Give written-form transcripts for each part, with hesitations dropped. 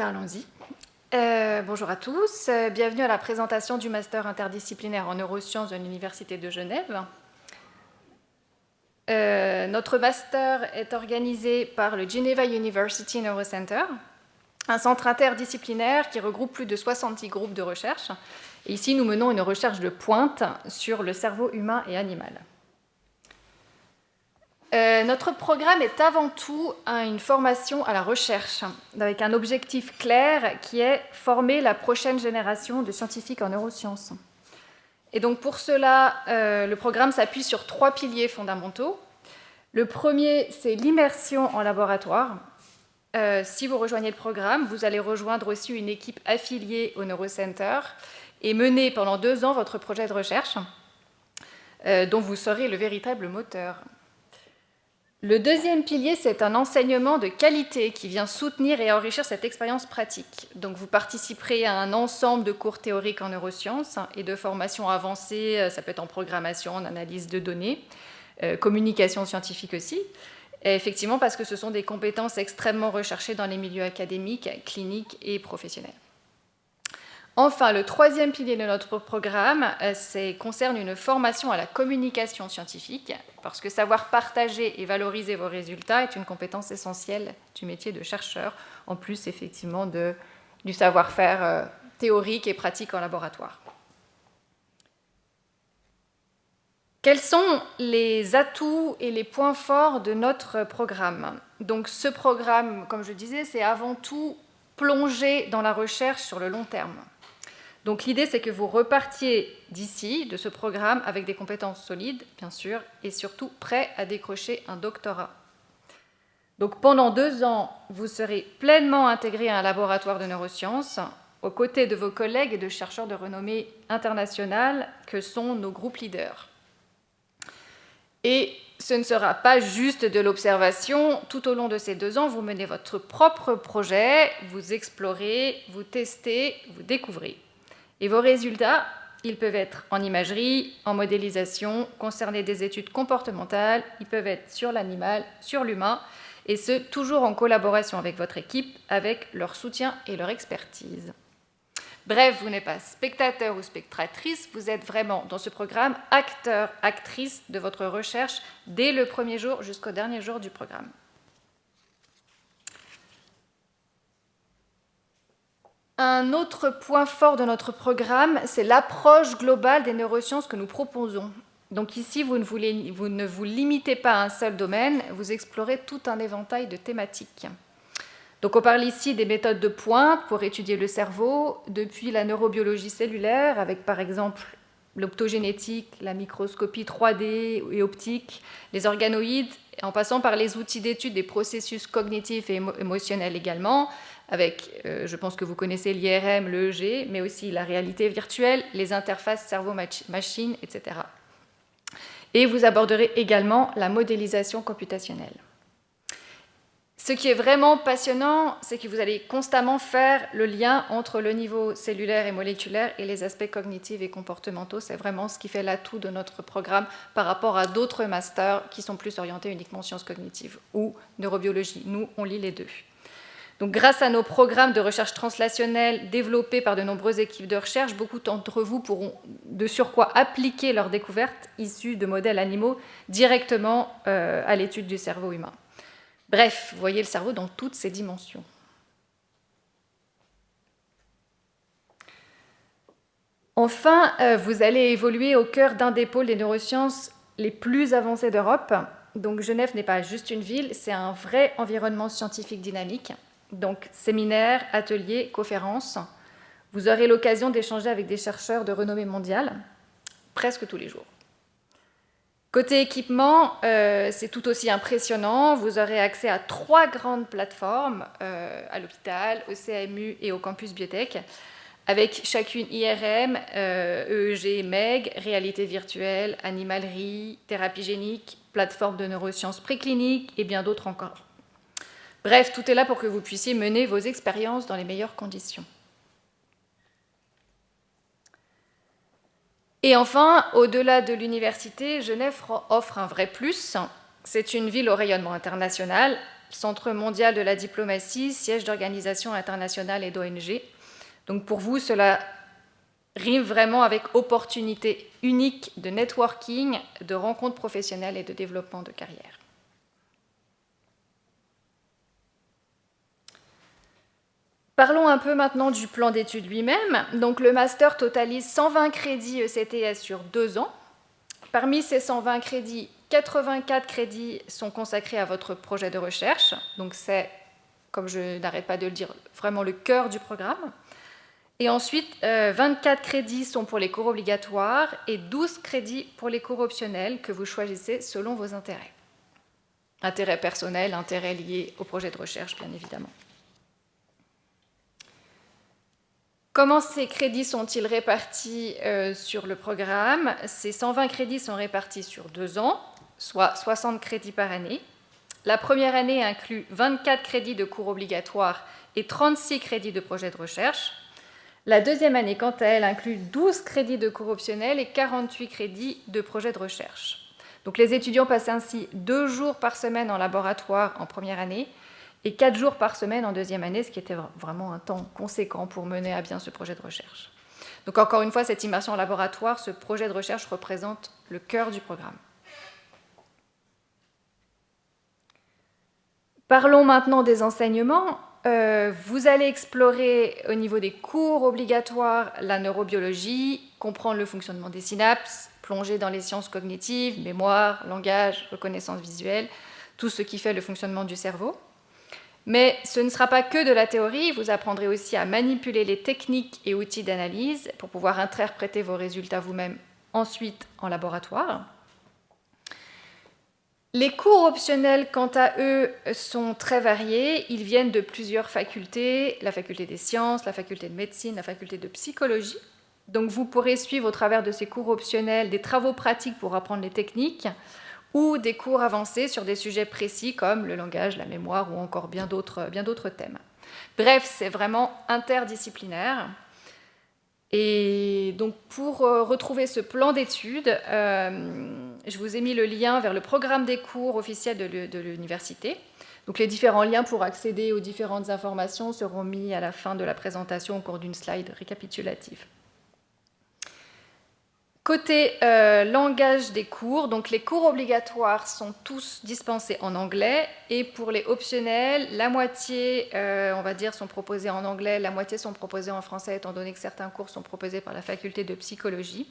allons-y. Bonjour à tous, bienvenue à la présentation du Master interdisciplinaire en neurosciences de l'Université de Genève. Notre Master est organisé par le Geneva University Neurocenter, un centre interdisciplinaire qui regroupe plus de 70 groupes de recherche. Et ici, nous menons une recherche de pointe sur le cerveau humain et animal. Notre programme est avant tout une formation à la recherche, avec un objectif clair qui est former la prochaine génération de scientifiques en neurosciences. Et donc pour cela, le programme s'appuie sur 3 piliers fondamentaux. Le premier, c'est l'immersion en laboratoire. Si vous rejoignez le programme, vous allez rejoindre aussi une équipe affiliée au Neurocenter et mener pendant 2 ans votre projet de recherche, dont vous serez le véritable moteur. Le deuxième pilier, c'est un enseignement de qualité qui vient soutenir et enrichir cette expérience pratique. Donc vous participerez à un ensemble de cours théoriques en neurosciences et de formations avancées, ça peut être en programmation, en analyse de données, communication scientifique aussi, et effectivement parce que ce sont des compétences extrêmement recherchées dans les milieux académiques, cliniques et professionnels. Enfin, le troisième pilier de notre programme concerne une formation à la communication scientifique, parce que savoir partager et valoriser vos résultats est une compétence essentielle du métier de chercheur, en plus effectivement du savoir-faire théorique et pratique en laboratoire. Quels sont les atouts et les points forts de notre programme? Donc ce programme, comme je disais, c'est avant tout plonger dans la recherche sur le long terme. Donc l'idée, c'est que vous repartiez d'ici, de ce programme, avec des compétences solides, bien sûr, et surtout prêts à décrocher un doctorat. Donc pendant 2 ans, vous serez pleinement intégré à un laboratoire de neurosciences, aux côtés de vos collègues et de chercheurs de renommée internationale que sont nos groupes leaders. Et ce ne sera pas juste de l'observation. Tout au long de ces 2 ans, vous menez votre propre projet, vous explorez, vous testez, vous découvrez. Et vos résultats, ils peuvent être en imagerie, en modélisation, concerner des études comportementales, ils peuvent être sur l'animal, sur l'humain, et ce, toujours en collaboration avec votre équipe, avec leur soutien et leur expertise. Bref, vous n'êtes pas spectateur ou spectatrice, vous êtes vraiment dans ce programme acteur, actrice de votre recherche dès le premier jour jusqu'au dernier jour du programme. Un autre point fort de notre programme, c'est l'approche globale des neurosciences que nous proposons. Donc ici, vous ne vous limitez pas à un seul domaine, vous explorez tout un éventail de thématiques. Donc on parle ici des méthodes de pointe pour étudier le cerveau, depuis la neurobiologie cellulaire, avec par exemple l'optogénétique, la microscopie 3D et optique, les organoïdes, en passant par les outils d'étude des processus cognitifs et émotionnels également, avec, je pense que vous connaissez l'IRM, l'EEG, mais aussi la réalité virtuelle, les interfaces cerveau-machine, etc. Et vous aborderez également la modélisation computationnelle. Ce qui est vraiment passionnant, c'est que vous allez constamment faire le lien entre le niveau cellulaire et moléculaire et les aspects cognitifs et comportementaux. C'est vraiment ce qui fait l'atout de notre programme par rapport à d'autres masters qui sont plus orientés uniquement sciences cognitives ou neurobiologie. Nous, on lit les deux. Donc, grâce à nos programmes de recherche translationnelle développés par de nombreuses équipes de recherche, beaucoup d'entre vous pourront de surcroît appliquer leurs découvertes issues de modèles animaux directement à l'étude du cerveau humain. Bref, vous voyez le cerveau dans toutes ses dimensions. Enfin, vous allez évoluer au cœur d'un des pôles des neurosciences les plus avancés d'Europe. Donc Genève n'est pas juste une ville, c'est un vrai environnement scientifique dynamique. Donc séminaires, ateliers, conférences. Vous aurez l'occasion d'échanger avec des chercheurs de renommée mondiale presque tous les jours. Côté équipement, c'est tout aussi impressionnant. Vous aurez accès à 3 grandes plateformes à l'hôpital, au CMU et au campus biotech, avec chacune IRM, EEG, MEG, réalité virtuelle, animalerie, thérapie génique, plateforme de neurosciences précliniques et bien d'autres encore. Bref, tout est là pour que vous puissiez mener vos expériences dans les meilleures conditions. Et enfin, au-delà de l'université, Genève offre un vrai plus. C'est une ville au rayonnement international Centre mondial de la diplomatie, siège d'organisations internationales et d'ONG. Donc pour vous, cela rime vraiment avec opportunité unique de networking, de rencontres professionnelles et de développement de carrière. Parlons un peu maintenant du plan d'études lui-même. Donc le master totalise 120 crédits ECTS sur 2 ans. Parmi ces 120 crédits, 84 crédits sont consacrés à votre projet de recherche. Donc c'est, comme je n'arrête pas de le dire, vraiment le cœur du programme. Et ensuite, 24 crédits sont pour les cours obligatoires et 12 crédits pour les cours optionnels que vous choisissez selon vos intérêts. Intérêts personnels, intérêts liés au projet de recherche, bien évidemment. Comment ces crédits sont-ils répartis sur le programme? Ces 120 crédits sont répartis sur 2 ans, soit 60 crédits par année. La première année inclut 24 crédits de cours obligatoires et 36 crédits de projet de recherche. La deuxième année, quant à elle, inclut 12 crédits de cours optionnels et 48 crédits de projet de recherche. Donc les étudiants passent ainsi 2 jours par semaine en laboratoire en première année et 4 jours par semaine en deuxième année, ce qui était vraiment un temps conséquent pour mener à bien ce projet de recherche. Donc encore une fois, cette immersion en laboratoire, ce projet de recherche représente le cœur du programme. Parlons maintenant des enseignements. Vous allez explorer au niveau des cours obligatoires la neurobiologie, comprendre le fonctionnement des synapses, plonger dans les sciences cognitives, mémoire, langage, reconnaissance visuelle, tout ce qui fait le fonctionnement du cerveau. Mais ce ne sera pas que de la théorie, vous apprendrez aussi à manipuler les techniques et outils d'analyse pour pouvoir interpréter vos résultats vous-même ensuite en laboratoire. Les cours optionnels, quant à eux, sont très variés. Ils viennent de plusieurs facultés, la faculté des sciences, la faculté de médecine, la faculté de psychologie. Donc vous pourrez suivre au travers de ces cours optionnels des travaux pratiques pour apprendre les techniques ou des cours avancés sur des sujets précis comme le langage, la mémoire ou encore bien d'autres thèmes. Bref, c'est vraiment interdisciplinaire. Et donc pour retrouver ce plan d'études, je vous ai mis le lien vers le programme des cours officiels de l'université. Donc les différents liens pour accéder aux différentes informations seront mis à la fin de la présentation au cours d'une slide récapitulative. Côté langage des cours, donc les cours obligatoires sont tous dispensés en anglais et pour les optionnels, la moitié, on va dire, sont proposés en anglais, la moitié sont proposés en français étant donné que certains cours sont proposés par la faculté de psychologie.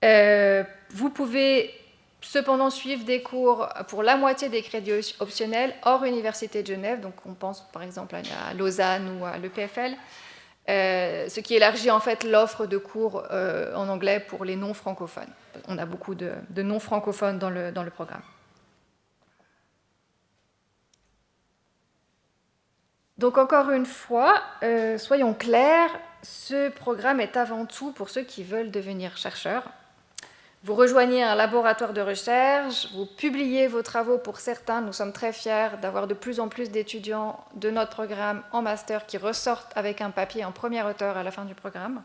Vous pouvez cependant suivre des cours pour la moitié des crédits optionnels hors Université de Genève, donc on pense par exemple à Lausanne ou à l'EPFL. Ce qui élargit en fait l'offre de cours en anglais pour les non-francophones. On a beaucoup de non-francophones dans le programme. Donc encore une fois, soyons clairs, ce programme est avant tout pour ceux qui veulent devenir chercheurs. Vous rejoignez un laboratoire de recherche, vous publiez vos travaux pour certains. Nous sommes très fiers d'avoir de plus en plus d'étudiants de notre programme en master qui ressortent avec un papier en premier auteur à la fin du programme.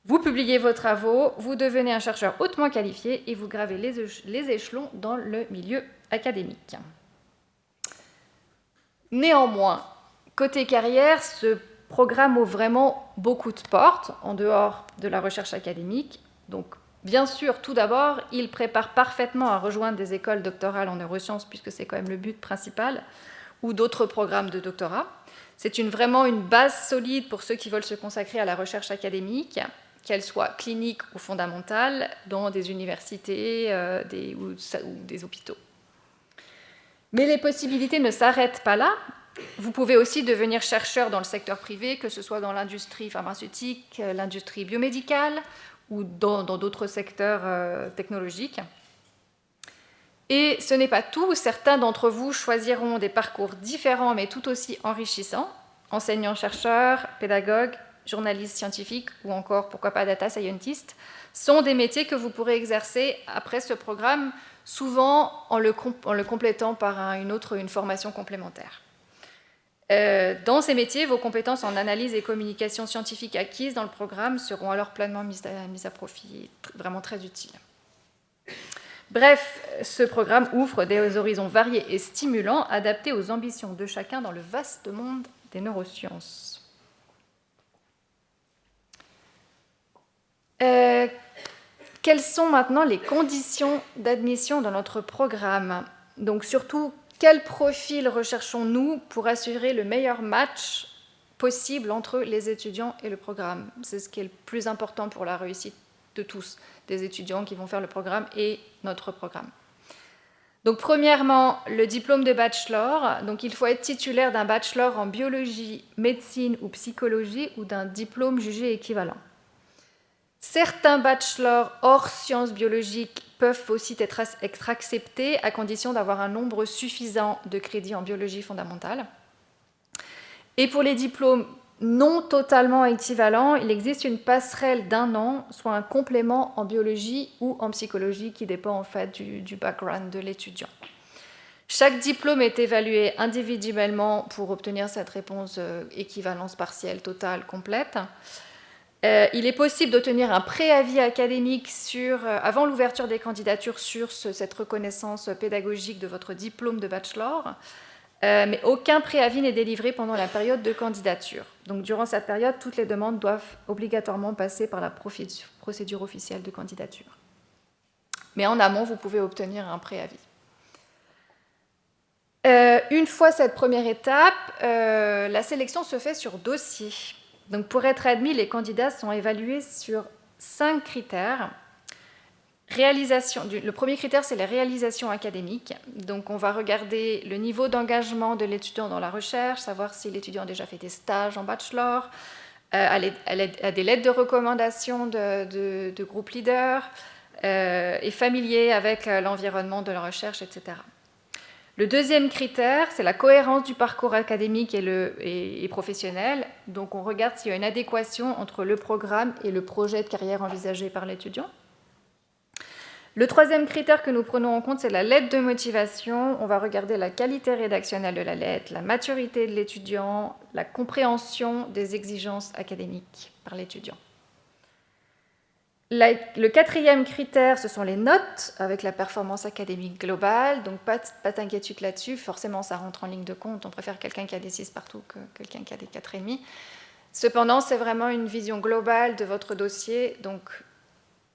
Vous publiez vos travaux, vous devenez un chercheur hautement qualifié et vous gravez les échelons dans le milieu académique. Néanmoins, côté carrière, ce programme ouvre vraiment beaucoup de portes en dehors de la recherche académique. Donc, bien sûr, tout d'abord, il prépare parfaitement à rejoindre des écoles doctorales en neurosciences, puisque c'est quand même le but principal, ou d'autres programmes de doctorat. C'est vraiment une base solide pour ceux qui veulent se consacrer à la recherche académique, qu'elle soit clinique ou fondamentale, dans des universités ou des hôpitaux. Mais les possibilités ne s'arrêtent pas là. Vous pouvez aussi devenir chercheur dans le secteur privé, que ce soit dans l'industrie pharmaceutique, l'industrie biomédicale, ou dans d'autres secteurs technologiques. Et ce n'est pas tout, certains d'entre vous choisiront des parcours différents mais tout aussi enrichissants, enseignants-chercheurs, pédagogues, journalistes scientifiques ou encore, pourquoi pas, data scientist, sont des métiers que vous pourrez exercer après ce programme, souvent en le complétant par une formation complémentaire. Dans ces métiers, vos compétences en analyse et communication scientifique acquises dans le programme seront alors pleinement mises à profit, vraiment très utiles. Bref, ce programme ouvre des horizons variés et stimulants, adaptés aux ambitions de chacun dans le vaste monde des neurosciences. Quelles sont maintenant les conditions d'admission dans notre programme? Donc surtout, quel profil recherchons-nous pour assurer le meilleur match possible entre les étudiants et le programme? C'est ce qui est le plus important pour la réussite de tous, des étudiants qui vont faire le programme et notre programme. Donc premièrement, le diplôme de bachelor. Donc il faut être titulaire d'un bachelor en biologie, médecine ou psychologie ou d'un diplôme jugé équivalent. Certains bachelors hors sciences biologiques peuvent aussi être acceptés à condition d'avoir un nombre suffisant de crédits en biologie fondamentale. Et pour les diplômes non totalement équivalents, il existe une passerelle d'1 an, soit un complément en biologie ou en psychologie qui dépend en fait du background de l'étudiant. Chaque diplôme est évalué individuellement pour obtenir cette réponse équivalence partielle, totale, complète. Il est possible d'obtenir un préavis académique avant l'ouverture des candidatures sur cette reconnaissance pédagogique de votre diplôme de bachelor, mais aucun préavis n'est délivré pendant la période de candidature. Donc durant cette période, toutes les demandes doivent obligatoirement passer par la procédure officielle de candidature. Mais en amont, vous pouvez obtenir un préavis. Une fois cette première étape, la sélection se fait sur dossier. Donc pour être admis, les candidats sont évalués sur 5 critères. Le premier critère, c'est la réalisation académique. Donc on va regarder le niveau d'engagement de l'étudiant dans la recherche, savoir si l'étudiant a déjà fait des stages en bachelor, a des lettres de recommandation de groupe leader, est familier avec l'environnement de la recherche, etc. Le deuxième critère, c'est la cohérence du parcours académique et professionnel. Donc on regarde s'il y a une adéquation entre le programme et le projet de carrière envisagé par l'étudiant. Le troisième critère que nous prenons en compte, c'est la lettre de motivation. On va regarder la qualité rédactionnelle de la lettre, la maturité de l'étudiant, la compréhension des exigences académiques par l'étudiant. Le quatrième critère, ce sont les notes avec la performance académique globale. Donc pas d'inquiétude là-dessus, forcément ça rentre en ligne de compte. On préfère quelqu'un qui a des 6 partout que quelqu'un qui a des 4,5. Cependant, c'est vraiment une vision globale de votre dossier. Donc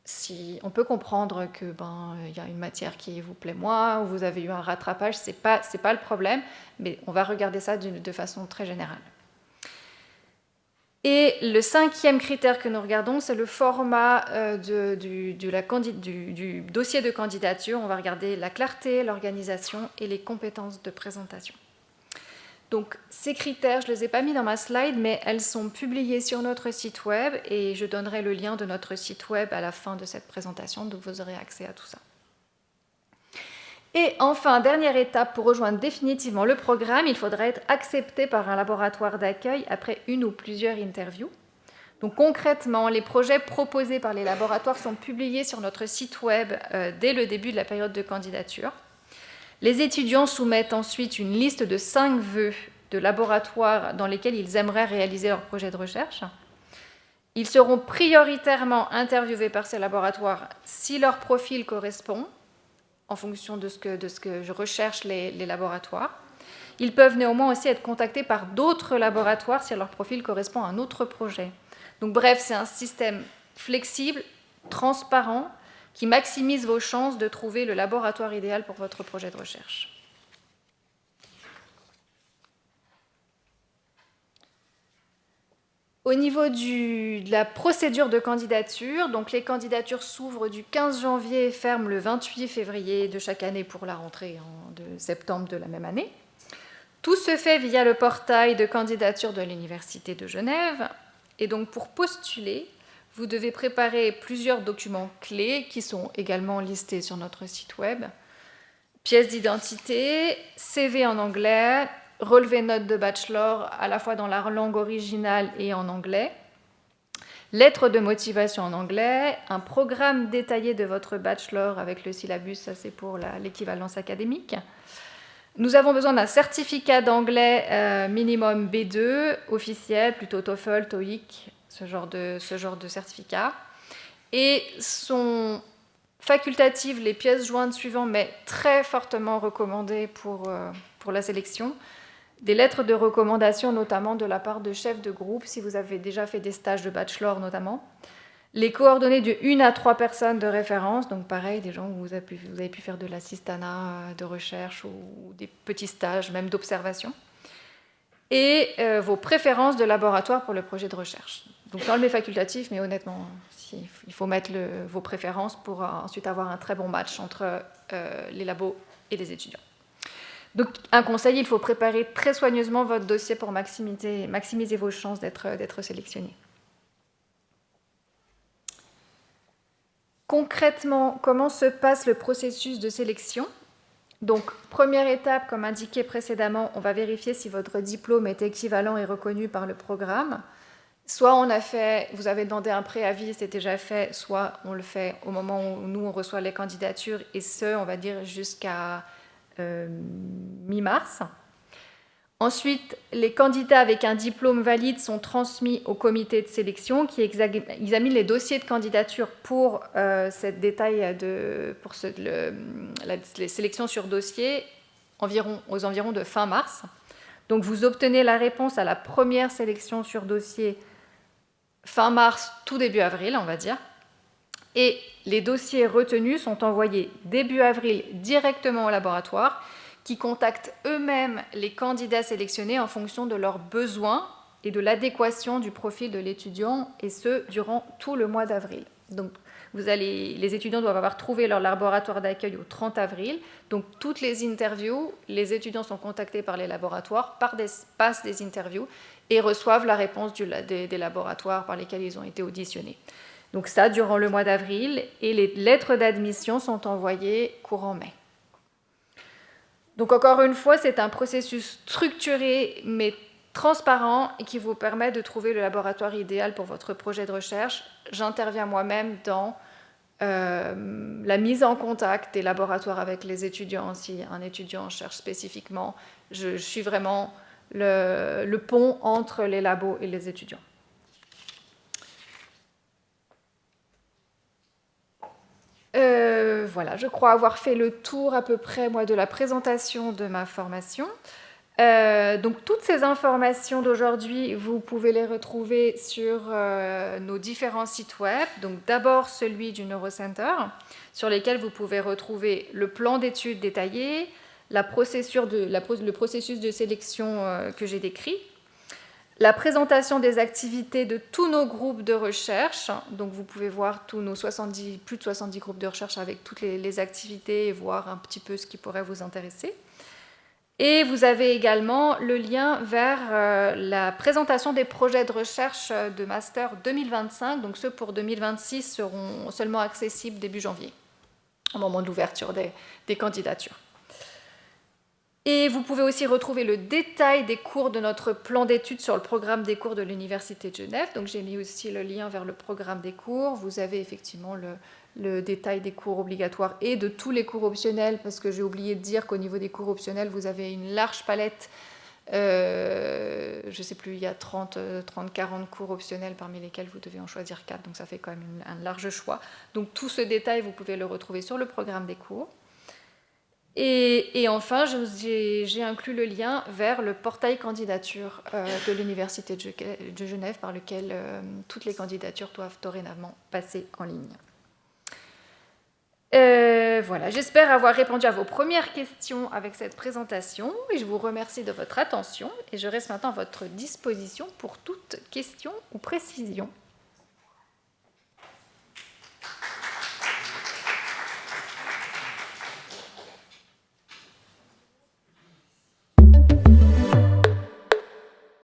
si on peut comprendre que y a une matière qui vous plaît moins ou vous avez eu un rattrapage, c'est pas le problème, mais on va regarder ça de façon très générale. Et le cinquième critère que nous regardons, c'est le format du dossier de candidature. On va regarder la clarté, l'organisation et les compétences de présentation. Donc ces critères, je ne les ai pas mis dans ma slide, mais elles sont publiées sur notre site web et je donnerai le lien de notre site web à la fin de cette présentation, donc vous aurez accès à tout ça. Et enfin, dernière étape, pour rejoindre définitivement le programme, il faudra être accepté par un laboratoire d'accueil après une ou plusieurs interviews. Donc concrètement, les projets proposés par les laboratoires sont publiés sur notre site web dès le début de la période de candidature. Les étudiants soumettent ensuite une liste de 5 vœux de laboratoires dans lesquels ils aimeraient réaliser leur projet de recherche. Ils seront prioritairement interviewés par ces laboratoires si leur profil correspond, en fonction de ce que je recherche les laboratoires. Ils peuvent néanmoins aussi être contactés par d'autres laboratoires si leur profil correspond à un autre projet. Donc bref, c'est un système flexible, transparent, qui maximise vos chances de trouver le laboratoire idéal pour votre projet de recherche. Au niveau de la procédure de candidature, donc les candidatures s'ouvrent du 15 janvier et ferment le 28 février de chaque année pour la rentrée de septembre de la même année. Tout se fait via le portail de candidature de l'Université de Genève. Et donc pour postuler, vous devez préparer plusieurs documents clés qui sont également listés sur notre site web. Pièce d'identité, CV en anglais, relevé notes de bachelor à la fois dans la langue originale et en anglais, lettre de motivation en anglais, un programme détaillé de votre bachelor avec le syllabus, ça c'est pour l'équivalence académique. Nous avons besoin d'un certificat d'anglais minimum B2, officiel, plutôt TOEFL, TOEIC, ce genre de certificat. Et sont Facultative, les pièces jointes suivantes, mais très fortement recommandées pour la sélection. Des lettres de recommandation, notamment de la part de chefs de groupe, si vous avez déjà fait des stages de bachelor notamment. Les coordonnées de 1 à 3 personnes de référence, donc pareil, des gens où vous avez pu faire de l'assistanat de recherche ou des petits stages, même d'observation. Et vos préférences de laboratoire pour le projet de recherche. Donc dans le facultatif, mais honnêtement, il faut mettre vos préférences pour ensuite avoir un très bon match entre les labos et les étudiants. Donc un conseil, il faut préparer très soigneusement votre dossier pour maximiser vos chances d'être sélectionné. Concrètement, comment se passe le processus de sélection ? Donc, première étape, comme indiqué précédemment, on va vérifier si votre diplôme est équivalent et reconnu par le programme. Soit vous avez demandé un préavis, c'est déjà fait, soit on le fait au moment où nous, on reçoit les candidatures, et ce, on va dire jusqu'à mi-mars. Ensuite, les candidats avec un diplôme valide sont transmis au comité de sélection qui examine les dossiers de candidature pour les sélections sur dossier aux environs de fin mars. Donc vous obtenez la réponse à la première sélection sur dossier fin mars, tout début avril, on va dire. Et les dossiers retenus sont envoyés début avril directement au laboratoire, qui contactent eux-mêmes les candidats sélectionnés en fonction de leurs besoins et de l'adéquation du profil de l'étudiant, et ce, durant tout le mois d'avril. Donc, les étudiants doivent avoir trouvé leur laboratoire d'accueil au 30 avril. Donc, toutes les interviews, les étudiants sont contactés par les laboratoires, passent des interviews et reçoivent la réponse des laboratoires par lesquels ils ont été auditionnés. Donc ça, durant le mois d'avril, et les lettres d'admission sont envoyées courant mai. Donc encore une fois, c'est un processus structuré mais transparent et qui vous permet de trouver le laboratoire idéal pour votre projet de recherche. J'interviens moi-même dans la mise en contact des laboratoires avec les étudiants. Si un étudiant cherche spécifiquement, je suis vraiment le pont entre les labos et les étudiants. Voilà, je crois avoir fait le tour à peu près de la présentation de ma formation. Donc toutes ces informations d'aujourd'hui, vous pouvez les retrouver sur nos différents sites web. Donc d'abord celui du Neurocenter, sur lesquels vous pouvez retrouver le plan d'études détaillé, le processus de sélection que j'ai décrit, la présentation des activités de tous nos groupes de recherche. Donc vous pouvez voir tous nos plus de 70 groupes de recherche avec toutes les activités et voir un petit peu ce qui pourrait vous intéresser. Et vous avez également le lien vers la présentation des projets de recherche de Master 2025. Donc ceux pour 2026 seront seulement accessibles début janvier, au moment de l'ouverture des candidatures. Et vous pouvez aussi retrouver le détail des cours de notre plan d'études sur le programme des cours de l'Université de Genève. Donc j'ai mis aussi le lien vers le programme des cours. Vous avez effectivement le détail des cours obligatoires et de tous les cours optionnels, parce que j'ai oublié de dire qu'au niveau des cours optionnels, vous avez une large palette. Je ne sais plus, il y a 30-40 cours optionnels parmi lesquels vous devez en choisir 4. Donc ça fait quand même un large choix. Donc tout ce détail, vous pouvez le retrouver sur le programme des cours. Et enfin, j'ai inclus le lien vers le portail candidature de l'Université de Genève, par lequel toutes les candidatures doivent dorénavant passer en ligne. Voilà, j'espère avoir répondu à vos premières questions avec cette présentation, et je vous remercie de votre attention, et je reste maintenant à votre disposition pour toute question ou précision.